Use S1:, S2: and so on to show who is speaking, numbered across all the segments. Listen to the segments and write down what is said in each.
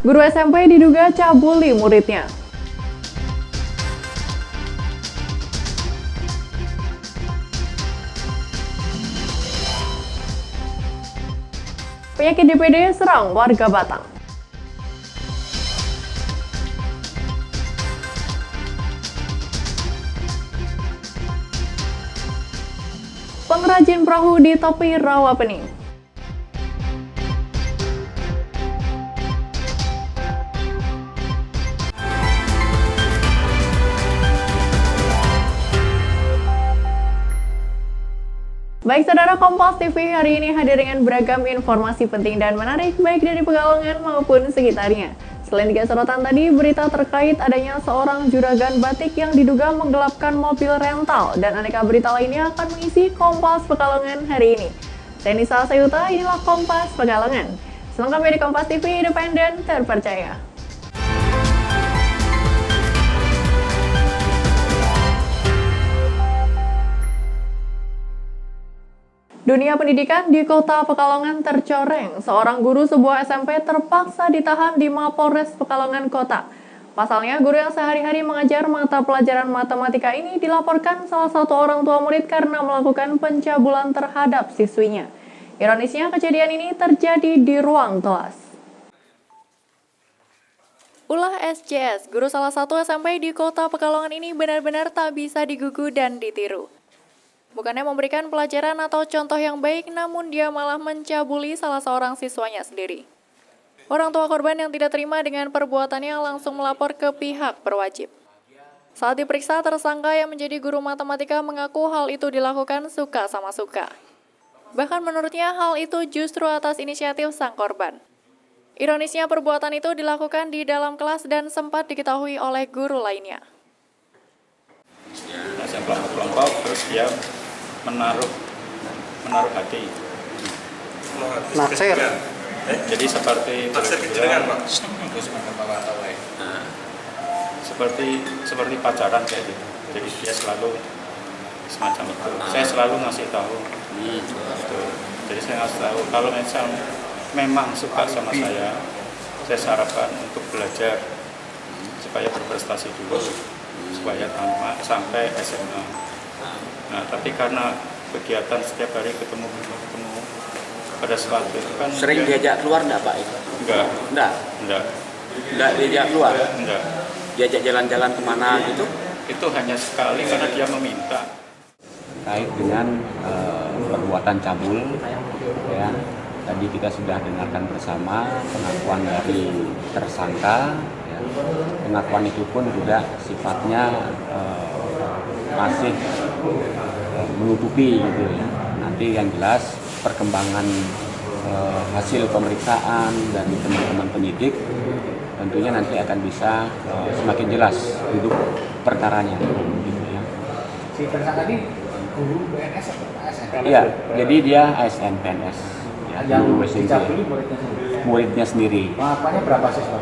S1: Guru SMP diduga cabuli muridnya. Penyakit DPD serang warga Batang. Pengrajin perahu di tepi Rawapening. Baik saudara, Kompas TV hari ini hadir dengan beragam informasi penting dan menarik baik dari Pekalongan maupun sekitarnya. Selain tiga sorotan tadi, berita terkait adanya seorang juragan batik yang diduga menggelapkan mobil rental dan aneka berita lainnya akan mengisi Kompas Pekalongan hari ini. Saya Nisa Sayuta, inilah Kompas Pekalongan. Selengkapnya di Kompas TV, independen, terpercaya. Dunia pendidikan di kota Pekalongan tercoreng. Seorang guru sebuah SMP terpaksa ditahan di Mapolres Pekalongan Kota. Pasalnya, guru yang sehari-hari mengajar mata pelajaran matematika ini dilaporkan salah satu orang tua murid karena melakukan pencabulan terhadap siswinya. Ironisnya, kejadian ini terjadi di ruang kelas. Ulah SJS, guru salah satu SMP di kota Pekalongan ini benar-benar tak bisa digugu dan ditiru. Bukannya memberikan pelajaran atau contoh yang baik, namun dia malah mencabuli salah seorang siswanya sendiri. Orang tua korban yang tidak terima dengan perbuatannya langsung melapor ke pihak berwajib. Saat diperiksa, tersangka yang menjadi guru matematika mengaku hal itu dilakukan suka sama suka. Bahkan menurutnya hal itu justru atas inisiatif sang korban. Ironisnya perbuatan itu dilakukan di dalam kelas dan sempat diketahui oleh guru lainnya.
S2: Saya kelompok terus dia menaruh hati.
S3: Naksir.
S2: Jadi seperti seperti pacaran kayak gitu. Jadi dia selalu semacam itu. Saya selalu ngasih tahu. Gitu. Jadi saya ngasih tahu kalau misal memang suka sama saya sarankan untuk belajar supaya berprestasi dulu, supaya tamat sampai SMA. Nah, tapi karena kegiatan setiap hari ketemu pada suatu itu kan
S3: Sering diajak keluar enggak, Pak?
S2: Enggak
S3: Diajak keluar?
S2: Enggak.
S3: Diajak jalan-jalan kemana gitu?
S2: Itu hanya sekali karena dia meminta.
S4: Terkait dengan perbuatan cabul, ya, tadi kita sudah dengarkan bersama pengakuan dari tersangka, ya. Pengakuan itu pun juga sifatnya masih menutupi gitu ya. Nanti yang jelas perkembangan hasil pemeriksaan dari teman-teman penyidik tentunya nanti akan bisa semakin jelas duduk perkaranya gitu ya.
S5: Si tersangka ini guru PNS atau ASN?
S4: Iya, jadi dia ASN PNS. Ya,
S5: Yang dicabuli
S4: muridnya sendiri.
S5: Pengakuannya berapa siswa?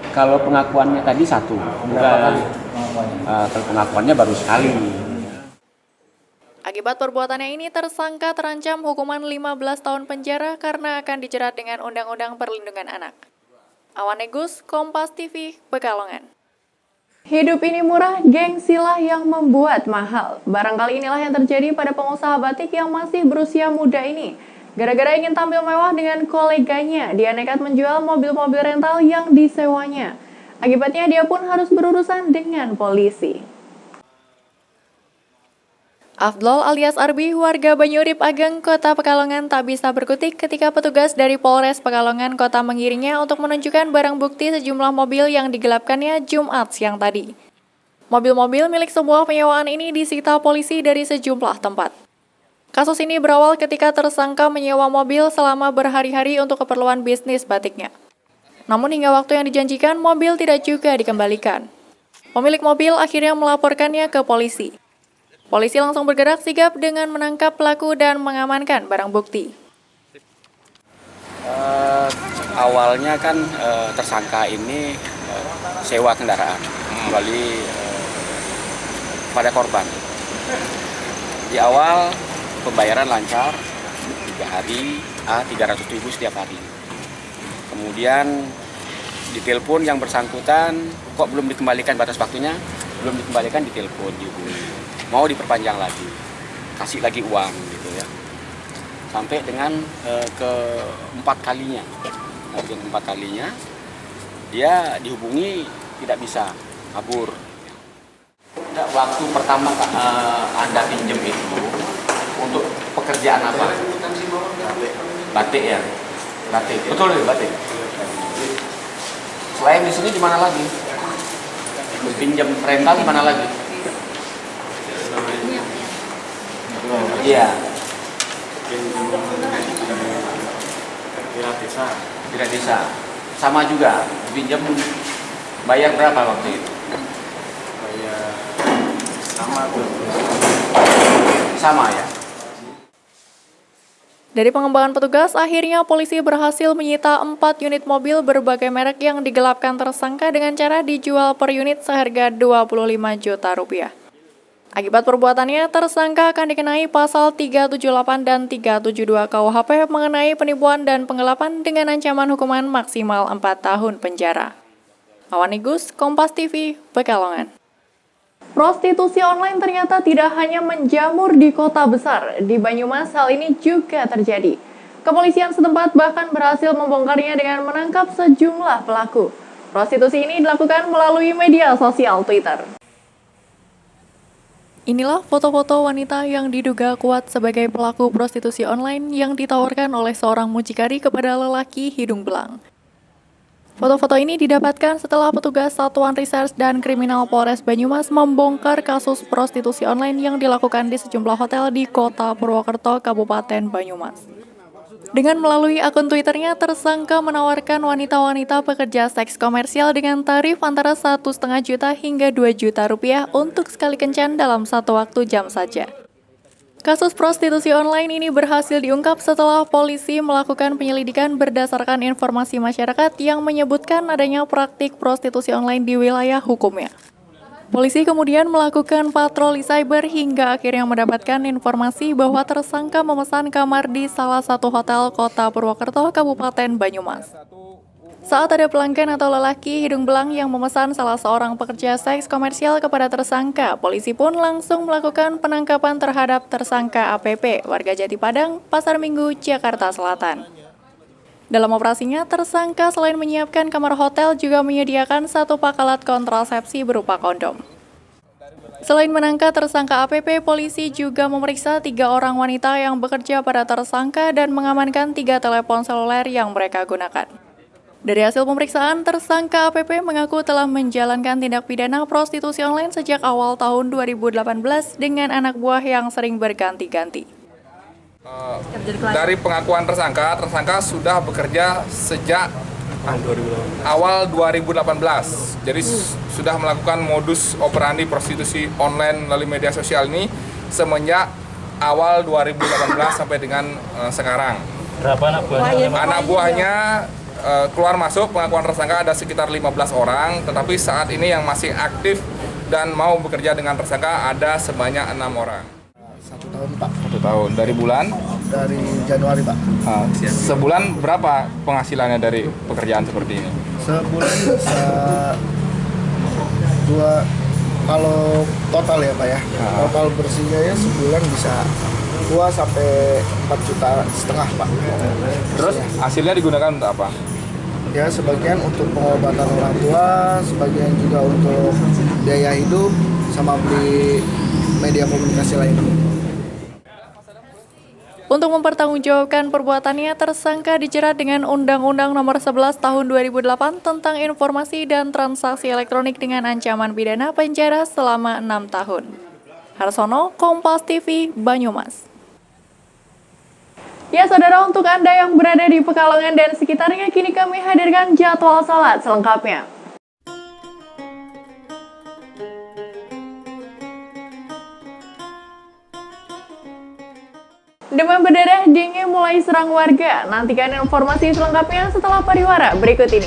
S4: Kalau pengakuannya tadi satu,
S5: Berapa kali
S4: bukan
S5: pengakuannya?
S4: pengakuannya baru sekali.
S1: Akibat perbuatannya ini, tersangka terancam hukuman 15 tahun penjara karena akan dijerat dengan Undang-Undang Perlindungan Anak. Awan Negus, Kompas TV, Pekalongan. Hidup ini murah, gengsilah yang membuat mahal. Barangkali inilah yang terjadi pada pengusaha batik yang masih berusia muda ini. Gara-gara ingin tampil mewah dengan koleganya, dia nekat menjual mobil-mobil rental yang disewanya. Akibatnya dia pun harus berurusan dengan polisi. Afdol alias Arbi, warga Banyurip Ageng, Kota Pekalongan tak bisa berkutik ketika petugas dari Polres Pekalongan Kota mengiringnya untuk menunjukkan barang bukti sejumlah mobil yang digelapkannya Jumat siang tadi. Mobil-mobil milik sebuah penyewaan ini disita polisi dari sejumlah tempat. Kasus ini berawal ketika tersangka menyewa mobil selama berhari-hari untuk keperluan bisnis batiknya. Namun hingga waktu yang dijanjikan, mobil tidak juga dikembalikan. Pemilik mobil akhirnya melaporkannya ke polisi. Polisi langsung bergerak sigap dengan menangkap pelaku dan mengamankan barang bukti.
S3: Awalnya kan tersangka ini sewa kendaraan kembali pada korban. Di awal pembayaran lancar, 3 hari, 300.000 setiap hari. Kemudian Ditelepon yang bersangkutan, kok belum dikembalikan batas waktunya, belum dikembalikan, ditelepon, dihubungi. Mau diperpanjang lagi, kasih lagi uang gitu ya. Sampai dengan keempat kalinya. Keempat kalinya dia dihubungi tidak bisa, kabur. Waktu pertama Anda pinjam itu untuk pekerjaan apa? Batik ya? Batik, betul ya batik? Selain di sini di mana lagi? Pinjam rental di mana lagi? Iya. Tidak bisa. Sama juga. Pinjam bayar berapa waktu itu?
S2: Bayar sama tuh.
S3: Sama ya.
S1: Dari pengembangan petugas, akhirnya polisi berhasil menyita 4 unit mobil berbagai merek yang digelapkan tersangka dengan cara dijual per unit seharga Rp25 juta. Akibat perbuatannya, tersangka akan dikenai pasal 378 dan 372 KUHP mengenai penipuan dan penggelapan dengan ancaman hukuman maksimal 4 tahun penjara. Awanigus, Kompas TV, Pekalongan. Prostitusi online ternyata tidak hanya menjamur di kota besar. Di Banyumas, hal ini juga terjadi. Kepolisian setempat bahkan berhasil membongkarnya dengan menangkap sejumlah pelaku. Prostitusi ini dilakukan melalui media sosial Twitter. Inilah foto-foto wanita yang diduga kuat sebagai pelaku prostitusi online yang ditawarkan oleh seorang mucikari kepada lelaki hidung belang. Foto-foto ini didapatkan setelah petugas Satuan Reserse dan Kriminal Polres Banyumas membongkar kasus prostitusi online yang dilakukan di sejumlah hotel di Kota Purwokerto, Kabupaten Banyumas. Dengan melalui akun Twitternya, tersangka menawarkan wanita-wanita pekerja seks komersial dengan tarif antara Rp1,5 juta hingga Rp2 juta untuk sekali kencan dalam satu waktu jam saja. Kasus prostitusi online ini berhasil diungkap setelah polisi melakukan penyelidikan berdasarkan informasi masyarakat yang menyebutkan adanya praktik prostitusi online di wilayah hukumnya. Polisi kemudian melakukan patroli cyber hingga akhirnya mendapatkan informasi bahwa tersangka memesan kamar di salah satu hotel Kota Purwokerto, Kabupaten Banyumas. Saat ada pelanggan atau lelaki hidung belang yang memesan salah seorang pekerja seks komersial kepada tersangka, polisi pun langsung melakukan penangkapan terhadap tersangka APP, warga Jati Padang, Pasar Minggu, Jakarta Selatan. Dalam operasinya, tersangka selain menyiapkan kamar hotel juga menyediakan 1 pak alat kontrasepsi berupa kondom. Selain menangkap tersangka APP, polisi juga memeriksa 3 orang wanita yang bekerja pada tersangka dan mengamankan 3 telepon seluler yang mereka gunakan. Dari hasil pemeriksaan, tersangka APP mengaku telah menjalankan tindak pidana prostitusi online sejak awal tahun 2018 dengan anak buah yang sering berganti-ganti.
S6: Dari pengakuan tersangka sudah bekerja sejak awal 2018. Jadi sudah melakukan modus operandi prostitusi online melalui media sosial ini semenjak awal 2018 sampai dengan sekarang.
S2: Berapa anak buahnya?
S6: Anak buahnya keluar masuk pengakuan tersangka ada sekitar 15 orang, tetapi saat ini yang masih aktif dan mau bekerja dengan tersangka ada sebanyak 6 orang.
S7: 1 tahun Pak.
S6: 1 tahun. Dari bulan?
S7: Dari Januari Pak.
S6: Sebulan berapa penghasilannya dari pekerjaan seperti ini?
S7: Sebulan bisa 2, kalau total ya Pak ya. Total bersihnya ya sebulan bisa 2 sampai 4,5 juta Pak.
S6: Terus hasilnya digunakan untuk apa?
S7: Ya sebagian untuk pengobatan orang tua, sebagian juga untuk biaya hidup sama beli media komunikasi lainnya.
S1: Untuk mempertanggungjawabkan perbuatannya, tersangka dijerat dengan Undang-Undang Nomor 11 Tahun 2008 tentang Informasi dan Transaksi Elektronik dengan ancaman pidana penjara selama 6 tahun. Harsono, Kompas TV, Banyumas. Ya saudara, untuk Anda yang berada di Pekalongan dan sekitarnya, kini kami hadirkan jadwal salat selengkapnya. Demam berdarah dengue mulai serang warga. Nantikan informasi selengkapnya setelah pariwara berikut ini.